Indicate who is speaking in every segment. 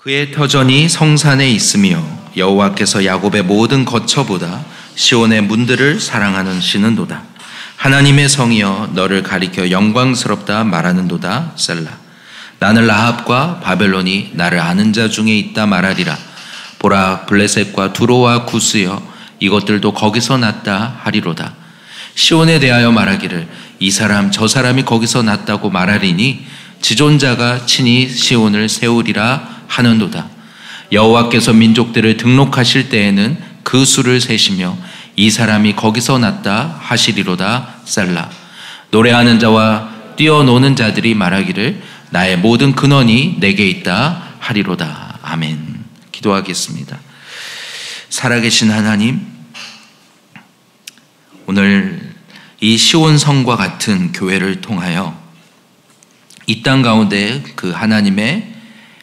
Speaker 1: 그의 터전이 성산에 있으며 여호와께서 야곱의 모든 거처보다 시온의 문들을 사랑하시는도다. 하나님의 성이여 너를 가리켜 영광스럽다 말하는도다. 셀라. 나는 라합과 바벨론이 나를 아는 자 중에 있다 말하리라. 보라, 블레셋과 두로와 구스여 이것들도 거기서 났다 하리로다. 시온에 대하여 말하기를 이 사람 저 사람이 거기서 났다고 말하리니 지존자가 친히 시온을 세우리라 하는도다. 여호와께서 민족들을 등록하실 때에는 그 수를 세시며 이 사람이 거기서 났다 하시리로다. 셀라. 노래하는 자와 뛰어노는 자들이 말하기를 나의 모든 근원이 내게 있다 하리로다. 아멘. 기도하겠습니다. 살아계신 하나님, 오늘 이 시온 성과 같은 교회를 통하여 이 땅 가운데 그 하나님의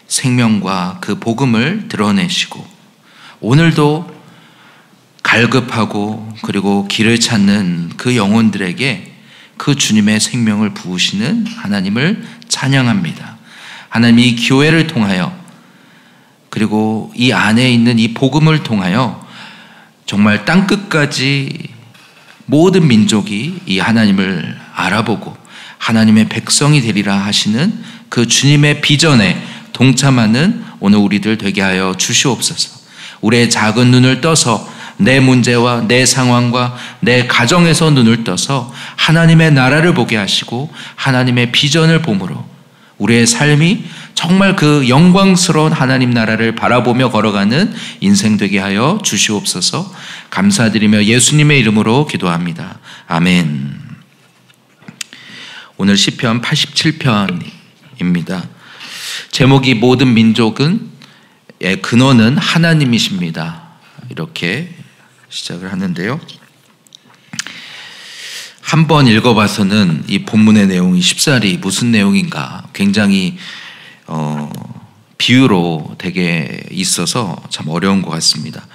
Speaker 1: 생명과 그 복음을 드러내시고 오늘도 갈급하고 그리고 길을 찾는 그 영혼들에게 그 주님의 생명을 부으시는 하나님을 찬양합니다. 하나님, 이 교회를 통하여 그리고 이 안에 있는 이 복음을 통하여 정말 땅끝까지 모든 민족이 이 하나님을 알아보고 하나님의 백성이 되리라 하시는 그 주님의 비전에 동참하는 오늘 우리들 되게 하여 주시옵소서. 우리의 작은 눈을 떠서 내 문제와 내 상황과 내 가정에서 눈을 떠서 하나님의 나라를 보게 하시고 하나님의 비전을 보므로 우리의 삶이 정말 그 영광스러운 하나님 나라를 바라보며 걸어가는 인생 되게 하여 주시옵소서. 감사드리며 예수님의 이름으로 기도합니다. 아멘. 오늘 시편 87편입니다. 제목이 모든 민족은 근원은 하나님이십니다. 이렇게 시작을 하는데요. 한번 읽어봐서는 이 본문의 내용이 쉽사리 무슨 내용인가 굉장히 비유로 되게 있어서 참 어려운 것 같습니다.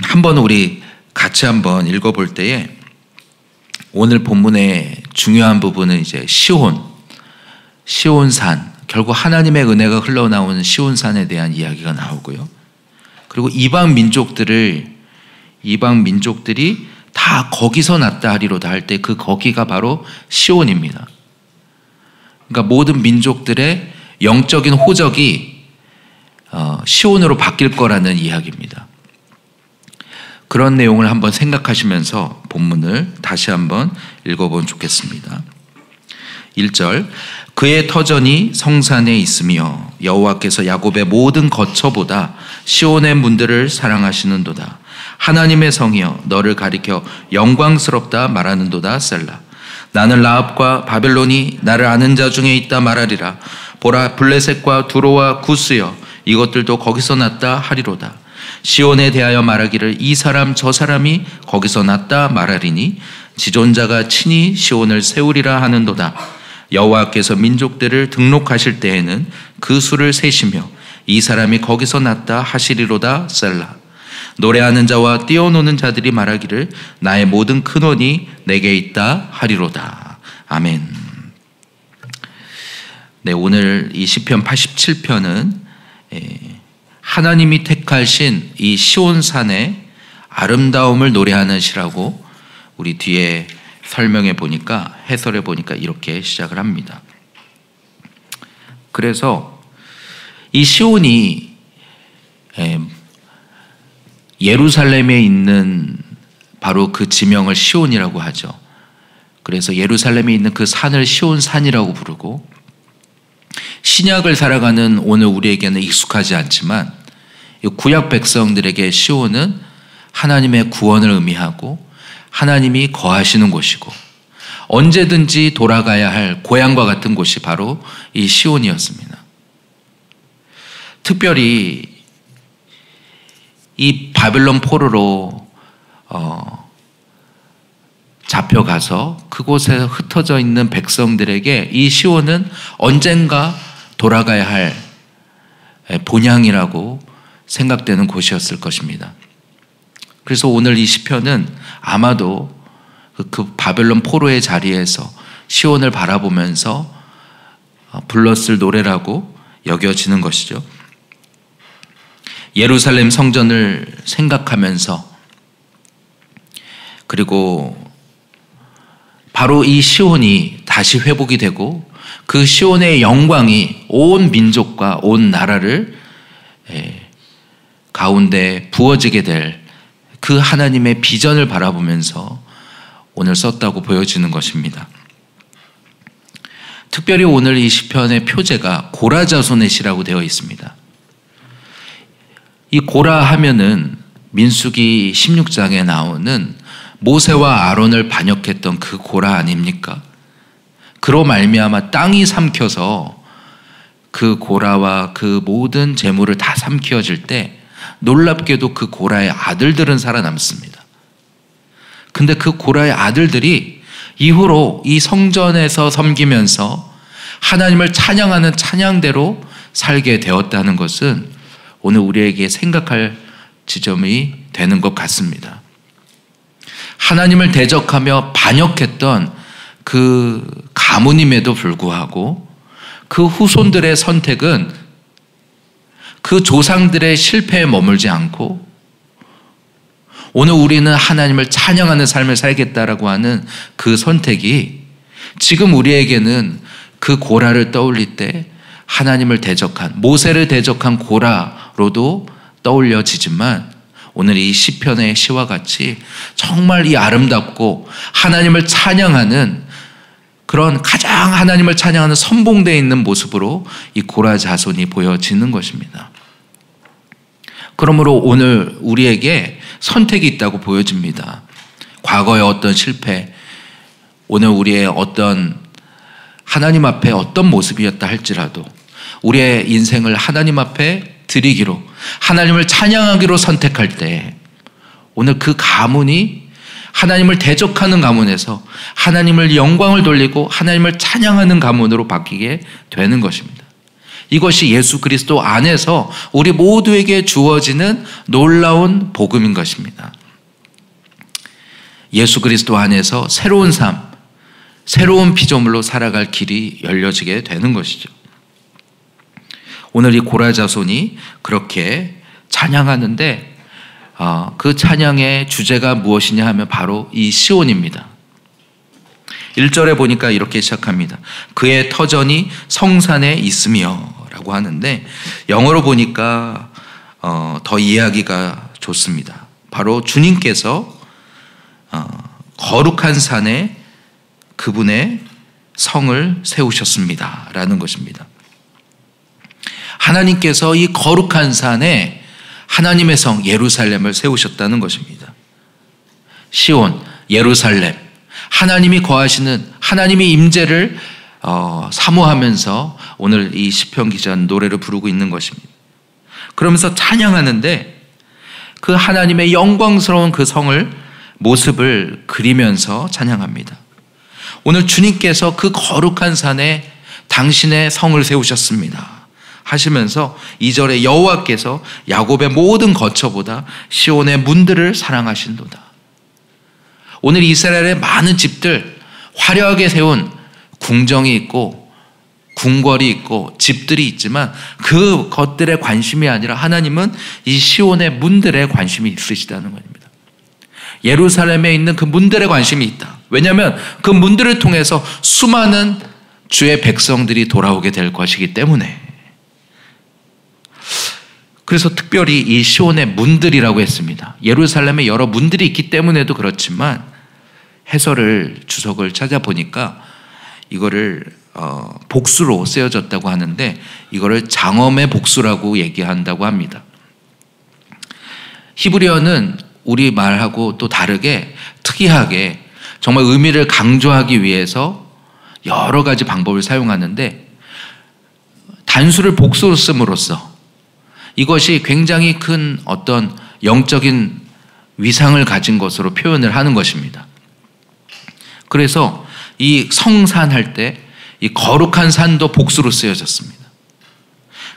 Speaker 1: 한번 우리 같이 한번 읽어볼 때에 오늘 본문의 중요한 부분은 이제 시온산, 결국 하나님의 은혜가 흘러나오는 시온산에 대한 이야기가 나오고요. 그리고 이방 민족들이 다 거기서 났다 하리로다 할 때 그 거기가 바로 시온입니다. 그러니까 모든 민족들의 영적인 호적이 시온으로 바뀔 거라는 이야기입니다. 그런 내용을 한번 생각하시면서 본문을 다시 한번 읽어보면 좋겠습니다. 1절, 그의 터전이 성산에 있으며 여호와께서 야곱의 모든 거처보다 시온의 문들을 사랑하시는도다. 하나님의 성이여 너를 가리켜 영광스럽다 말하는도다. 셀라. 나는 라합과 바벨론이 나를 아는 자 중에 있다 말하리라. 보라, 블레셋과 두로와 구스여 이것들도 거기서 났다 하리로다. 시온에 대하여 말하기를 이 사람 저 사람이 거기서 났다 말하리니 지존자가 친히 시온을 세우리라 하는도다. 여호와께서 민족들을 등록하실 때에는 그 수를 세시며 이 사람이 거기서 났다 하시리로다. 셀라. 노래하는 자와 뛰어노는 자들이 말하기를 나의 모든 근원이 내게 있다 하리로다. 아멘. 네, 오늘 이 시편 87편은 하나님이 택하신 이 시온산의 아름다움을 노래하는 시라고 우리 뒤에 설명해 보니까, 해설해 보니까 이렇게 시작을 합니다. 그래서 이 시온이 예루살렘에 있는 바로 그 지명을 시온이라고 하죠. 그래서 예루살렘에 있는 그 산을 시온산이라고 부르고, 신약을 살아가는 오늘 우리에게는 익숙하지 않지만 구약 백성들에게 시온은 하나님의 구원을 의미하고 하나님이 거하시는 곳이고 언제든지 돌아가야 할 고향과 같은 곳이 바로 이 시온이었습니다. 특별히 이 바벨론 포로로 잡혀가서 그곳에 흩어져 있는 백성들에게 이 시온은 언젠가 돌아가야 할 본향이라고 생각되는 곳이었을 것입니다. 그래서 오늘 이 시편은 아마도 그 바벨론 포로의 자리에서 시온을 바라보면서 불렀을 노래라고 여겨지는 것이죠. 예루살렘 성전을 생각하면서, 그리고 바로 이 시온이 다시 회복이 되고 그 시온의 영광이 온 민족과 온 나라를 가운데 부어지게 될 그 하나님의 비전을 바라보면서 오늘 썼다고 보여지는 것입니다. 특별히 오늘 이 시편의 표제가 고라 자손의 시라고 되어 있습니다. 이 고라 하면은 민수기 16장에 나오는 모세와 아론을 반역했던 그 고라 아닙니까? 그로 말미암아 땅이 삼켜서 그 고라와 그 모든 재물을 다 삼키어질 때 놀랍게도 그 고라의 아들들은 살아남습니다. 근데 그 고라의 아들들이 이후로 이 성전에서 섬기면서 하나님을 찬양하는 찬양대로 살게 되었다는 것은 오늘 우리에게 생각할 지점이 되는 것 같습니다. 하나님을 대적하며 반역했던 그 가문임에도 불구하고 그 후손들의 선택은 그 조상들의 실패에 머물지 않고 오늘 우리는 하나님을 찬양하는 삶을 살겠다라고 하는 그 선택이 지금 우리에게는 그 고라를 떠올릴 때 하나님을 대적한, 모세를 대적한 고라로도 떠올려지지만 오늘 이 시편의 시와 같이 정말 이 아름답고 하나님을 찬양하는 그런 가장 하나님을 찬양하는 선봉대에 있는 모습으로 이 고라 자손이 보여지는 것입니다. 그러므로 오늘 우리에게 선택이 있다고 보여집니다. 과거의 어떤 실패, 오늘 우리의 어떤 하나님 앞에 어떤 모습이었다 할지라도 우리의 인생을 하나님 앞에 드리기로, 하나님을 찬양하기로 선택할 때 오늘 그 가문이 하나님을 대적하는 가문에서 하나님을 영광을 돌리고 하나님을 찬양하는 가문으로 바뀌게 되는 것입니다. 이것이 예수 그리스도 안에서 우리 모두에게 주어지는 놀라운 복음인 것입니다. 예수 그리스도 안에서 새로운 삶, 새로운 피조물로 살아갈 길이 열려지게 되는 것이죠. 오늘 이 고라 자손이 그렇게 찬양하는데 그 찬양의 주제가 무엇이냐 하면 바로 이 시온입니다. 1절에 보니까 이렇게 시작합니다. 그의 터전이 성산에 있으며 라고 하는데 영어로 보니까 더 이해하기가 좋습니다. 바로 주님께서 거룩한 산에 그분의 성을 세우셨습니다 라는 것입니다. 하나님께서 이 거룩한 산에 하나님의 성 예루살렘을 세우셨다는 것입니다. 시온, 예루살렘, 하나님이 거하시는 하나님의 임재를 사모하면서 오늘 이 시편 기자는 노래를 부르고 있는 것입니다. 그러면서 찬양하는데 그 하나님의 영광스러운 그 성을 모습을 그리면서 찬양합니다. 오늘 주님께서 그 거룩한 산에 당신의 성을 세우셨습니다 하시면서 2절에 여호와께서 야곱의 모든 거처보다 시온의 문들을 사랑하신도다. 오늘 이스라엘의 많은 집들, 화려하게 세운 궁정이 있고 궁궐이 있고 집들이 있지만 그 것들에 관심이 아니라 하나님은 이 시온의 문들에 관심이 있으시다는 겁니다. 예루살렘에 있는 그 문들에 관심이 있다. 왜냐하면 그 문들을 통해서 수많은 주의 백성들이 돌아오게 될 것이기 때문에. 그래서 특별히 이 시온의 문들이라고 했습니다. 예루살렘에 여러 문들이 있기 때문에도 그렇지만 해설을 주석을 찾아보니까 이거를 복수로 쓰여졌다고 하는데 이거를 장엄의 복수라고 얘기한다고 합니다. 히브리어는 우리 말하고 또 다르게 특이하게 정말 의미를 강조하기 위해서 여러 가지 방법을 사용하는데 단수를 복수로 씀으로써 이것이 굉장히 큰 어떤 영적인 위상을 가진 것으로 표현을 하는 것입니다. 그래서 이 성산할 때 이 거룩한 산도 복수로 쓰여졌습니다.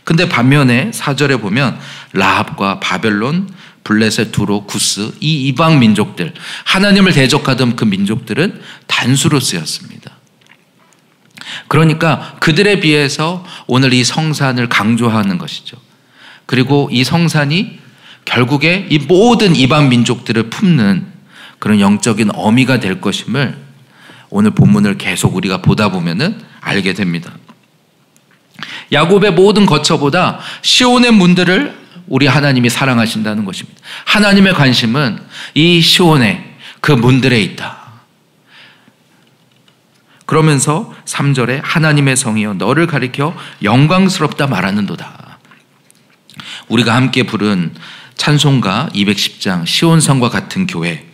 Speaker 1: 근데 반면에 4절에 보면 라합과 바벨론, 블레셋, 두로, 구스 이 이방 민족들, 하나님을 대적하던 그 민족들은 단수로 쓰였습니다. 그러니까 그들에 비해서 오늘 이 성산을 강조하는 것이죠. 그리고 이 성산이 결국에 이 모든 이방 민족들을 품는 그런 영적인 어미가 될 것임을 오늘 본문을 계속 우리가 보다 보면은 알게 됩니다. 야곱의 모든 거처보다 시온의 문들을 우리 하나님이 사랑하신다는 것입니다. 하나님의 관심은 이 시온의 그 문들에 있다. 그러면서 3절에 하나님의 성이여 너를 가리켜 영광스럽다 말하는도다. 우리가 함께 부른 찬송가 210장 시온성과 같은 교회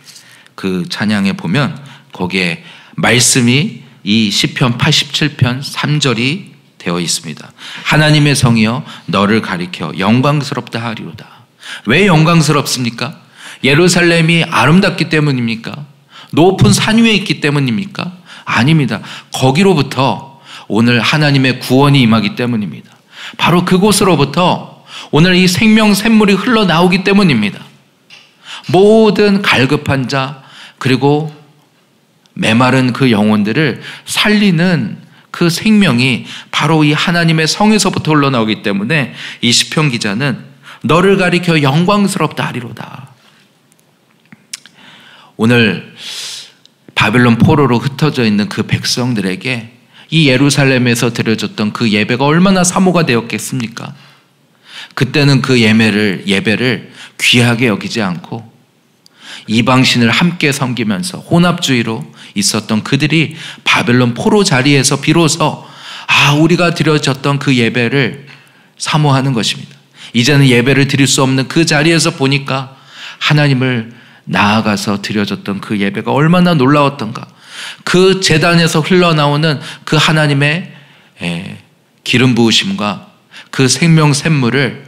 Speaker 1: 그 찬양에 보면 거기에 말씀이 이 시편 87편 3절이 되어 있습니다. 하나님의 성이여 너를 가리켜 영광스럽다 하리로다. 왜 영광스럽습니까? 예루살렘이 아름답기 때문입니까? 높은 산 위에 있기 때문입니까? 아닙니다. 거기로부터 오늘 하나님의 구원이 임하기 때문입니다. 바로 그곳으로부터 오늘 이 생명 샘물이 흘러나오기 때문입니다. 모든 갈급한 자 그리고 메마른 그 영혼들을 살리는 그 생명이 바로 이 하나님의 성에서부터 흘러나오기 때문에 이 시편 기자는 너를 가리켜 영광스럽다 하리로다. 오늘 바벨론 포로로 흩어져 있는 그 백성들에게 이 예루살렘에서 드려졌던 그 예배가 얼마나 사모가 되었겠습니까? 그때는 그 예배를 귀하게 여기지 않고 이방신을 함께 섬기면서 혼합주의로 있었던 그들이 바벨론 포로 자리에서 비로소 우리가 드려졌던 그 예배를 사모하는 것입니다. 이제는 예배를 드릴 수 없는 그 자리에서 보니까 하나님을 나아가서 드려졌던 그 예배가 얼마나 놀라웠던가. 그 제단에서 흘러나오는 그 하나님의 기름 부으심과 그 생명 샘물을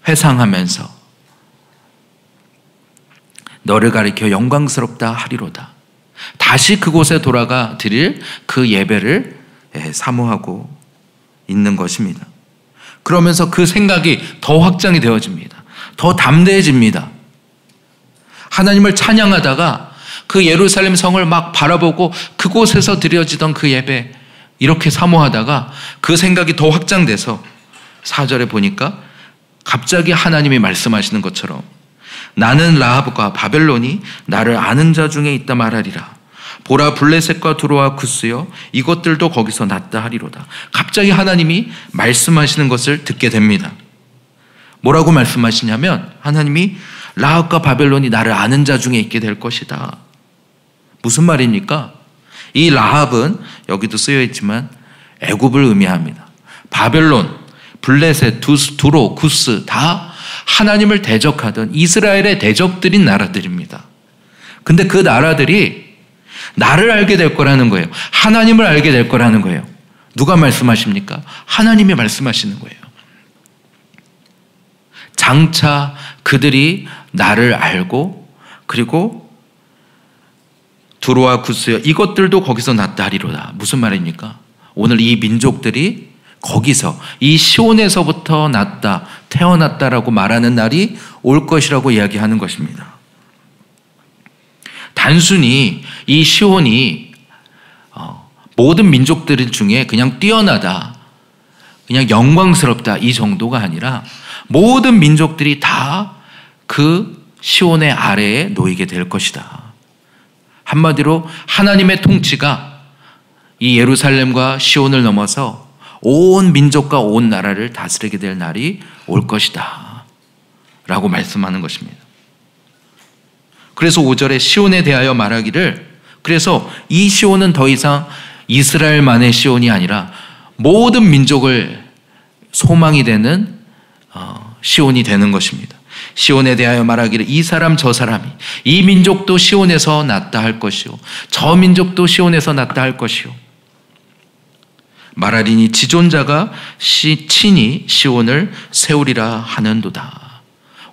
Speaker 1: 회상하면서 너를 가리켜 영광스럽다 하리로다. 다시 그곳에 돌아가 드릴 그 예배를 사모하고 있는 것입니다. 그러면서 그 생각이 더 확장이 되어집니다. 더 담대해집니다. 하나님을 찬양하다가 그 예루살렘 성을 막 바라보고 그곳에서 드려지던 그 예배 이렇게 사모하다가 그 생각이 더 확장돼서 4절에 보니까 갑자기 하나님이 말씀하시는 것처럼 나는 라합과 바벨론이 나를 아는 자 중에 있다 말하리라. 보라 블레셋과 두로와 구스여 이것들도 거기서 났다 하리로다. 갑자기 하나님이 말씀하시는 것을 듣게 됩니다. 뭐라고 말씀하시냐면 하나님이 라합과 바벨론이 나를 아는 자 중에 있게 될 것이다. 무슨 말입니까? 이 라합은 여기도 쓰여 있지만 애굽을 의미합니다. 바벨론, 블레셋, 두로, 구스 다 하나님을 대적하던 이스라엘의 대적들인 나라들입니다. 근데 그 나라들이 나를 알게 될 거라는 거예요. 하나님을 알게 될 거라는 거예요. 누가 말씀하십니까? 하나님이 말씀하시는 거예요. 장차 그들이 나를 알고 그리고 두로와 구스여 이것들도 거기서 났다 하리로다. 무슨 말입니까? 오늘 이 민족들이 거기서 이 시온에서부터 났다, 태어났다라고 말하는 날이 올 것이라고 이야기하는 것입니다. 단순히 이 시온이 모든 민족들 중에 그냥 뛰어나다, 그냥 영광스럽다 이 정도가 아니라 모든 민족들이 다 그 시온의 아래에 놓이게 될 것이다. 한마디로 하나님의 통치가 이 예루살렘과 시온을 넘어서 온 민족과 온 나라를 다스리게 될 날이 올 것이다 라고 말씀하는 것입니다. 그래서 5절에 시온에 대하여 말하기를 그래서 이 시온은 더 이상 이스라엘만의 시온이 아니라 모든 민족을 소망이 되는 시온이 되는 것입니다. 시온에 대하여 말하기를 이 사람 저 사람이 이 민족도 시온에서 났다 할 것이요 저 민족도 시온에서 났다 할 것이요 말하리니 지존자가 친히 시온을 세우리라 하는도다.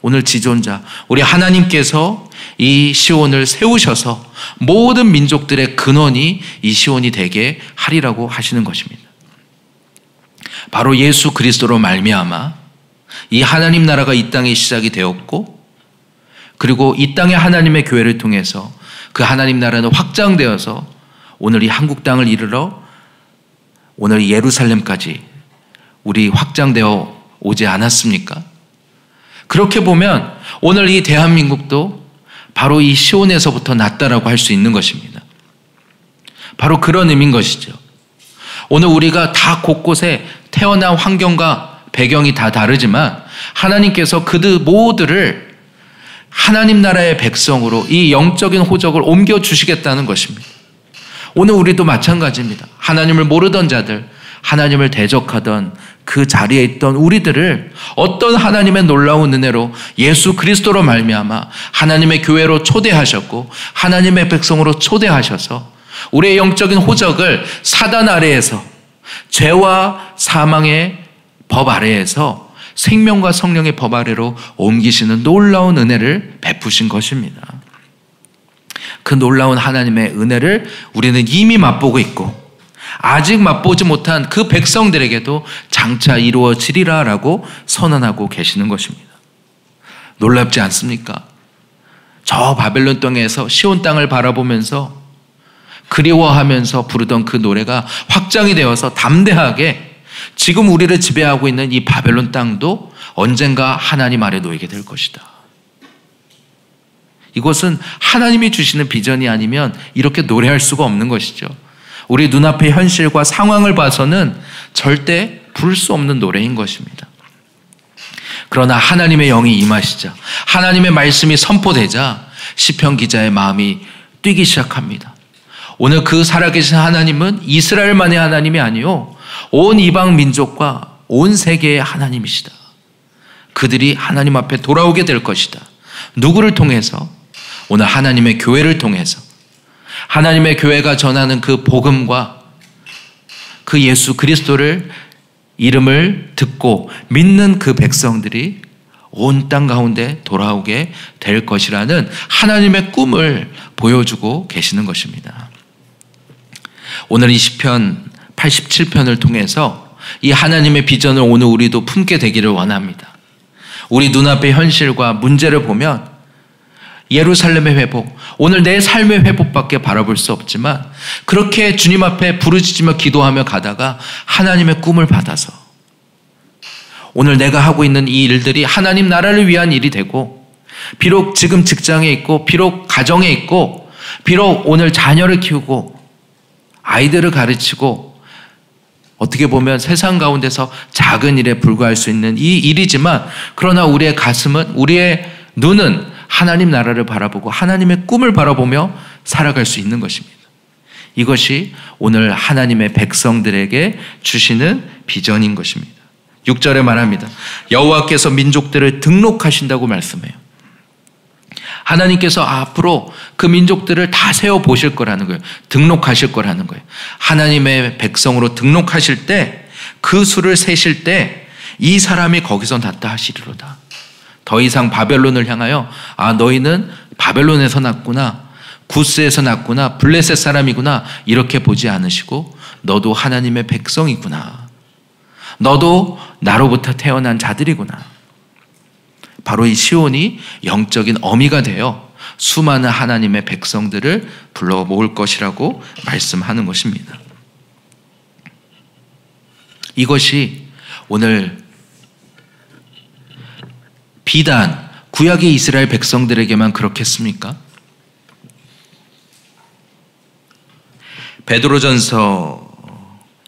Speaker 1: 오늘 지존자 우리 하나님께서 이 시온을 세우셔서 모든 민족들의 근원이 이 시온이 되게 하리라고 하시는 것입니다. 바로 예수 그리스도로 말미암아 이 하나님 나라가 이 땅에 시작이 되었고 그리고 이 땅에 하나님의 교회를 통해서 그 하나님 나라는 확장되어서 오늘 이 한국 땅을 이르러 오늘 예루살렘까지 우리 확장되어 오지 않았습니까? 그렇게 보면 오늘 이 대한민국도 바로 이 시온에서부터 났다라고 할 수 있는 것입니다. 바로 그런 의미인 것이죠. 오늘 우리가 다 곳곳에 태어난 환경과 배경이 다 다르지만 하나님께서 그들 모두를 하나님 나라의 백성으로 이 영적인 호적을 옮겨주시겠다는 것입니다. 오늘 우리도 마찬가지입니다. 하나님을 모르던 자들, 하나님을 대적하던 그 자리에 있던 우리들을 어떤 하나님의 놀라운 은혜로 예수 그리스도로 말미암아 하나님의 교회로 초대하셨고 하나님의 백성으로 초대하셔서 우리의 영적인 호적을 사단 아래에서 죄와 사망의 법 아래에서 생명과 성령의 법 아래로 옮기시는 놀라운 은혜를 베푸신 것입니다. 그 놀라운 하나님의 은혜를 우리는 이미 맛보고 있고 아직 맛보지 못한 그 백성들에게도 장차 이루어지리라라고 선언하고 계시는 것입니다. 놀랍지 않습니까? 저 바벨론 땅에서 시온 땅을 바라보면서 그리워하면서 부르던 그 노래가 확장이 되어서 담대하게 지금 우리를 지배하고 있는 이 바벨론 땅도 언젠가 하나님 아래 놓이게 될 것이다. 이것은 하나님이 주시는 비전이 아니면 이렇게 노래할 수가 없는 것이죠. 우리 눈앞의 현실과 상황을 봐서는 절대 부를 수 없는 노래인 것입니다. 그러나 하나님의 영이 임하시자, 하나님의 말씀이 선포되자 시편 기자의 마음이 뛰기 시작합니다. 오늘 그 살아계신 하나님은 이스라엘만의 하나님이 아니요 온 이방 민족과 온 세계의 하나님이시다. 그들이 하나님 앞에 돌아오게 될 것이다. 누구를 통해서? 오늘 하나님의 교회를 통해서 하나님의 교회가 전하는 그 복음과 그 예수 그리스도를 이름을 듣고 믿는 그 백성들이 온 땅 가운데 돌아오게 될 것이라는 하나님의 꿈을 보여주고 계시는 것입니다. 오늘 이 시편 87편을 통해서 이 하나님의 비전을 오늘 우리도 품게 되기를 원합니다. 우리 눈앞의 현실과 문제를 보면 예루살렘의 회복, 오늘 내 삶의 회복밖에 바라볼 수 없지만 그렇게 주님 앞에 부르짖으며 기도하며 가다가 하나님의 꿈을 받아서 오늘 내가 하고 있는 이 일들이 하나님 나라를 위한 일이 되고 비록 지금 직장에 있고 비록 가정에 있고 비록 오늘 자녀를 키우고 아이들을 가르치고 어떻게 보면 세상 가운데서 작은 일에 불과할 수 있는 이 일이지만 그러나 우리의 가슴은 우리의 눈은 하나님 나라를 바라보고 하나님의 꿈을 바라보며 살아갈 수 있는 것입니다. 이것이 오늘 하나님의 백성들에게 주시는 비전인 것입니다. 6절에 말합니다. 여호와께서 민족들을 등록하신다고 말씀해요. 하나님께서 앞으로 그 민족들을 다 세워보실 거라는 거예요. 등록하실 거라는 거예요. 하나님의 백성으로 등록하실 때 그 수를 세실 때 이 사람이 거기서 났다 하시리로다. 더 이상 바벨론을 향하여 너희는 바벨론에서 났구나, 구스에서 났구나, 블레셋 사람이구나 이렇게 보지 않으시고 너도 하나님의 백성이구나. 너도 나로부터 태어난 자들이구나. 바로 이 시온이 영적인 어미가 되어 수많은 하나님의 백성들을 불러 모을 것이라고 말씀하는 것입니다. 이것이 오늘 비단 구약의 이스라엘 백성들에게만 그렇겠습니까? 베드로전서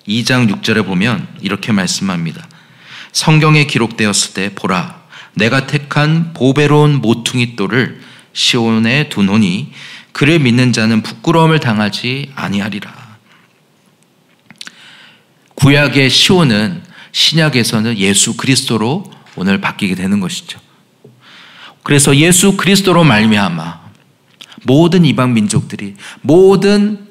Speaker 1: 2장 6절에 보면 이렇게 말씀합니다. 성경에 기록되었을 때 보라 내가 택한 보배로운 모퉁이 돌을 시온에 두노니 그를 믿는 자는 부끄러움을 당하지 아니하리라. 구약의 시온은 신약에서는 예수 그리스도로 오늘 바뀌게 되는 것이죠. 그래서 예수 그리스도로 말미암아 모든 이방 민족들이 모든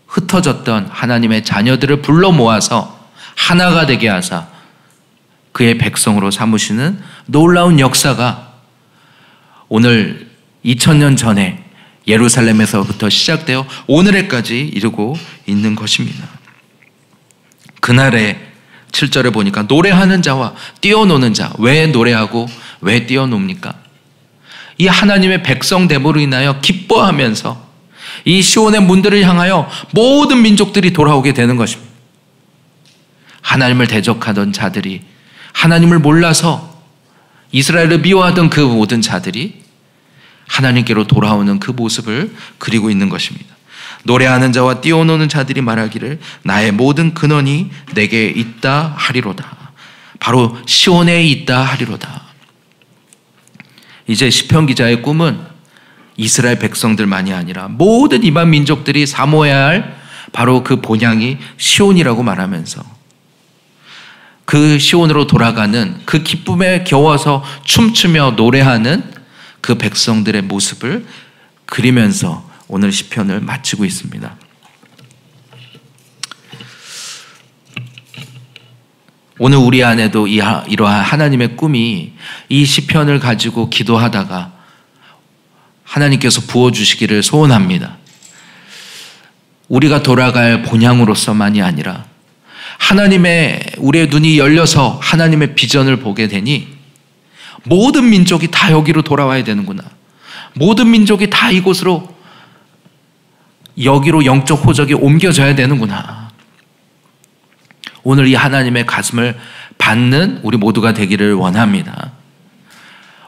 Speaker 1: 흩어졌던 하나님의 자녀들을 불러 모아서 하나가 되게 하사 그의 백성으로 삼으시는 놀라운 역사가 오늘 2000년 전에 예루살렘에서부터 시작되어 오늘에까지 이르고 있는 것입니다. 그날에 7절에 보니까 노래하는 자와 뛰어노는 자. 왜 노래하고 왜 뛰어놉니까? 이 하나님의 백성됨으로 인하여 기뻐하면서 이 시온의 문들을 향하여 모든 민족들이 돌아오게 되는 것입니다. 하나님을 대적하던 자들이, 하나님을 몰라서 이스라엘을 미워하던 그 모든 자들이 하나님께로 돌아오는 그 모습을 그리고 있는 것입니다. 노래하는 자와 뛰어노는 자들이 말하기를 나의 모든 근원이 내게 있다 하리로다. 바로 시온에 있다 하리로다. 이제 시편 기자의 꿈은 이스라엘 백성들만이 아니라 모든 이방 민족들이 사모해야 할 바로 그 본향이 시온이라고 말하면서 그 시온으로 돌아가는 그 기쁨에 겨워서 춤추며 노래하는 그 백성들의 모습을 그리면서 오늘 시편을 마치고 있습니다. 오늘 우리 안에도 이러한 하나님의 꿈이 이 시편을 가지고 기도하다가 하나님께서 부어주시기를 소원합니다. 우리가 돌아갈 본향으로서만이 아니라 우리의 눈이 열려서 하나님의 비전을 보게 되니 모든 민족이 다 여기로 돌아와야 되는구나. 모든 민족이 다 이곳으로 여기로 영적 호적이 옮겨져야 되는구나. 오늘 이 하나님의 가슴을 받는 우리 모두가 되기를 원합니다.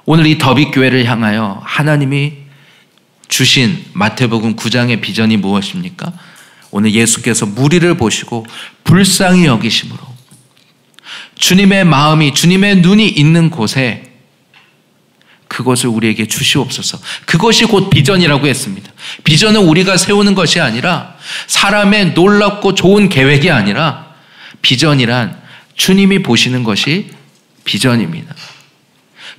Speaker 1: 오늘 이 더빅교회를 향하여 하나님이 주신 마태복음 9장의 비전이 무엇입니까? 오늘 예수께서 무리를 보시고 불쌍히 여기심으로 주님의 마음이, 주님의 눈이 있는 곳에 그것을 우리에게 주시옵소서. 그것이 곧 비전이라고 했습니다. 비전은 우리가 세우는 것이 아니라 사람의 놀랍고 좋은 계획이 아니라 비전이란 주님이 보시는 것이 비전입니다.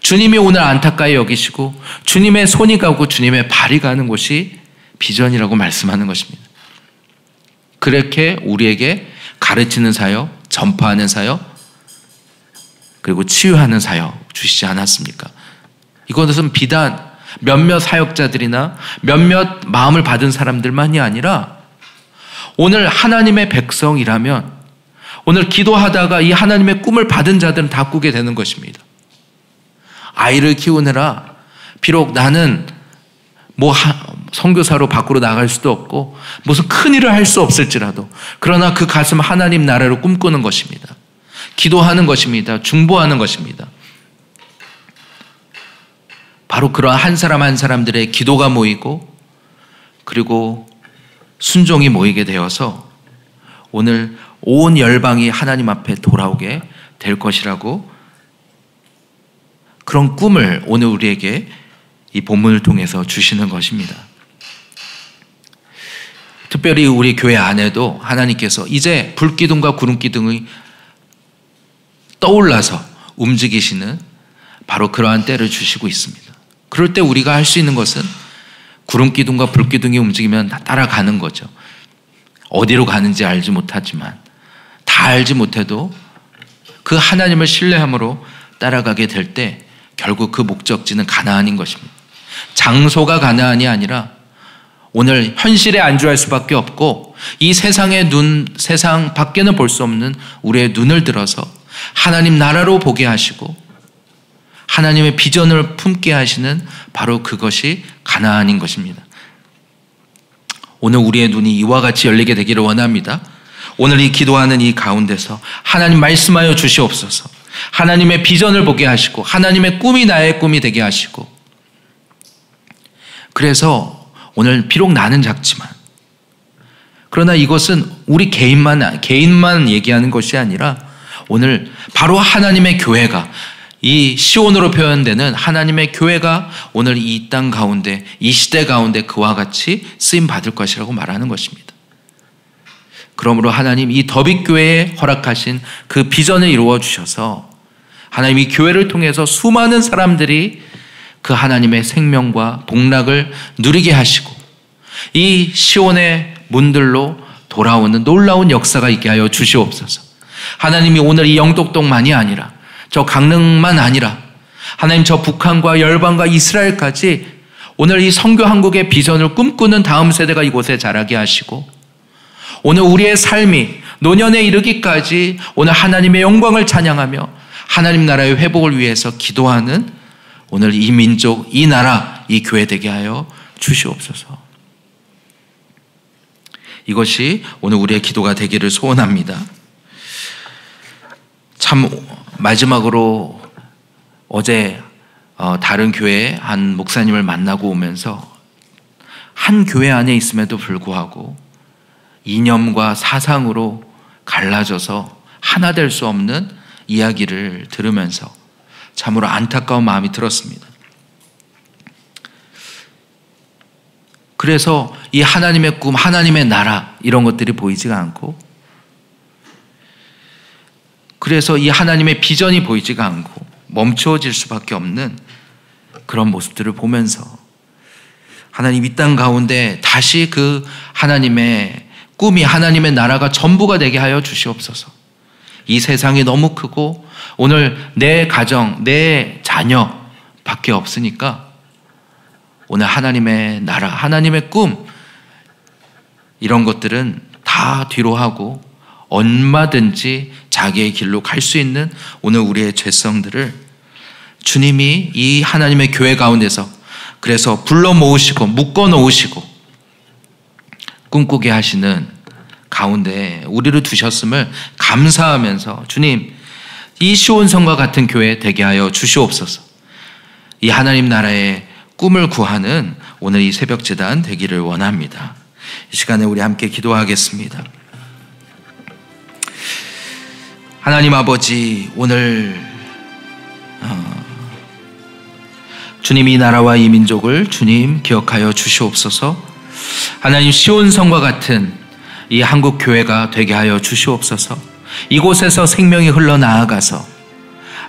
Speaker 1: 주님이 오늘 안타까이 여기시고 주님의 손이 가고 주님의 발이 가는 곳이 비전이라고 말씀하는 것입니다. 그렇게 우리에게 가르치는 사역, 전파하는 사역, 그리고 치유하는 사역 주시지 않았습니까? 이것은 비단 몇몇 사역자들이나 몇몇 마음을 받은 사람들만이 아니라 오늘 하나님의 백성이라면 오늘 기도하다가 이 하나님의 꿈을 받은 자들은 다 꾸게 되는 것입니다. 아이를 키우느라 비록 나는 선교사로 밖으로 나갈 수도 없고 무슨 큰 일을 할 수 없을지라도 그러나 그 가슴 하나님 나라를 꿈꾸는 것입니다. 기도하는 것입니다. 중보하는 것입니다. 바로 그러한 한 사람 한 사람들의 기도가 모이고 그리고 순종이 모이게 되어서 오늘 온 열방이 하나님 앞에 돌아오게 될 것이라고, 그런 꿈을 오늘 우리에게 이 본문을 통해서 주시는 것입니다. 특별히 우리 교회 안에도 하나님께서 이제 불기둥과 구름기둥이 떠올라서 움직이시는 바로 그러한 때를 주시고 있습니다. 그럴 때 우리가 할 수 있는 것은 구름기둥과 불기둥이 움직이면 따라가는 거죠. 어디로 가는지 알지 못하지만, 다 알지 못해도 그 하나님을 신뢰함으로 따라가게 될 때 결국 그 목적지는 가나안인 것입니다. 장소가 가나안이 아니라 오늘 현실에 안주할 수밖에 없고 이 세상의 세상 밖에는 볼 수 없는 우리의 눈을 들어서 하나님 나라로 보게 하시고 하나님의 비전을 품게 하시는 바로 그것이 가나안인 것입니다. 오늘 우리의 눈이 이와 같이 열리게 되기를 원합니다. 오늘 이 기도하는 이 가운데서 하나님 말씀하여 주시옵소서. 하나님의 비전을 보게 하시고 하나님의 꿈이 나의 꿈이 되게 하시고, 그래서 오늘 비록 나는 작지만 그러나 이것은 우리 개인만 얘기하는 것이 아니라 오늘 바로 하나님의 교회가, 이 시온으로 표현되는 하나님의 교회가 오늘 이 땅 가운데, 이 시대 가운데 그와 같이 쓰임 받을 것이라고 말하는 것입니다. 그러므로 하나님 이 더빅교회에 허락하신 그 비전을 이루어 주셔서 하나님 이 교회를 통해서 수많은 사람들이 그 하나님의 생명과 복락을 누리게 하시고 이 시온의 문들로 돌아오는 놀라운 역사가 있게 하여 주시옵소서. 하나님이 오늘 이 영독동만이 아니라 저 강릉만 아니라 하나님 저 북한과 열방과 이스라엘까지 오늘 이 선교 한국의 비전을 꿈꾸는 다음 세대가 이곳에 자라게 하시고 오늘 우리의 삶이 노년에 이르기까지 오늘 하나님의 영광을 찬양하며 하나님 나라의 회복을 위해서 기도하는 오늘 이 민족, 이 나라, 이 교회 되게 하여 주시옵소서. 이것이 오늘 우리의 기도가 되기를 소원합니다. 참 마지막으로 어제 다른 교회 한 목사님을 만나고 오면서 한 교회 안에 있음에도 불구하고 이념과 사상으로 갈라져서 하나 될 수 없는 이야기를 들으면서 참으로 안타까운 마음이 들었습니다. 그래서 이 하나님의 꿈, 하나님의 나라 이런 것들이 보이지가 않고, 그래서 이 하나님의 비전이 보이지가 않고 멈추어질 수밖에 없는 그런 모습들을 보면서 하나님 이 땅 가운데 다시 그 하나님의 꿈이, 하나님의 나라가 전부가 되게 하여 주시옵소서. 이 세상이 너무 크고 오늘 내 가정, 내 자녀밖에 없으니까 오늘 하나님의 나라, 하나님의 꿈 이런 것들은 다 뒤로 하고 얼마든지 자기의 길로 갈 수 있는 오늘 우리의 죄성들을 주님이 이 하나님의 교회 가운데서 그래서 불러 모으시고 묶어 놓으시고 꿈꾸게 하시는 가운데 우리를 두셨음을 감사하면서 주님, 이 시온성과 같은 교회 되게 하여 주시옵소서. 이 하나님 나라의 꿈을 구하는 오늘 이 새벽 제단 되기를 원합니다. 이 시간에 우리 함께 기도하겠습니다. 하나님 아버지, 오늘 주님 이 나라와 이 민족을 주님 기억하여 주시옵소서. 하나님 시온성과 같은 이 한국 교회가 되게 하여 주시옵소서. 이곳에서 생명이 흘러나아가서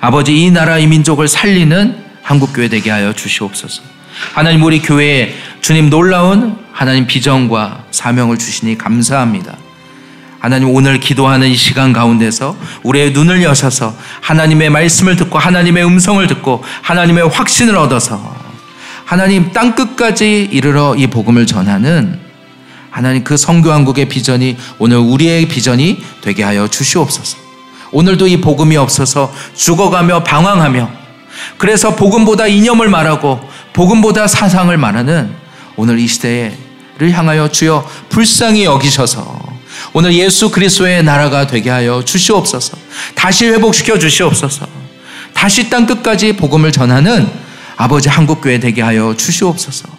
Speaker 1: 아버지 이 나라 이 민족을 살리는 한국 교회 되게 하여 주시옵소서. 하나님 우리 교회에 주님 놀라운 하나님 비전과 사명을 주시니 감사합니다. 하나님 오늘 기도하는 이 시간 가운데서 우리의 눈을 여셔서 하나님의 말씀을 듣고 하나님의 음성을 듣고 하나님의 확신을 얻어서 하나님 땅끝까지 이르러 이 복음을 전하는 하나님 그 선교한국의 비전이 오늘 우리의 비전이 되게 하여 주시옵소서. 오늘도 이 복음이 없어서 죽어가며 방황하며 그래서 복음보다 이념을 말하고 복음보다 사상을 말하는 오늘 이 시대를 향하여 주여 불쌍히 여기셔서 오늘 예수 그리스도의 나라가 되게 하여 주시옵소서. 다시 회복시켜 주시옵소서. 다시 땅끝까지 복음을 전하는 아버지 한국교회 되게 하여 주시옵소서.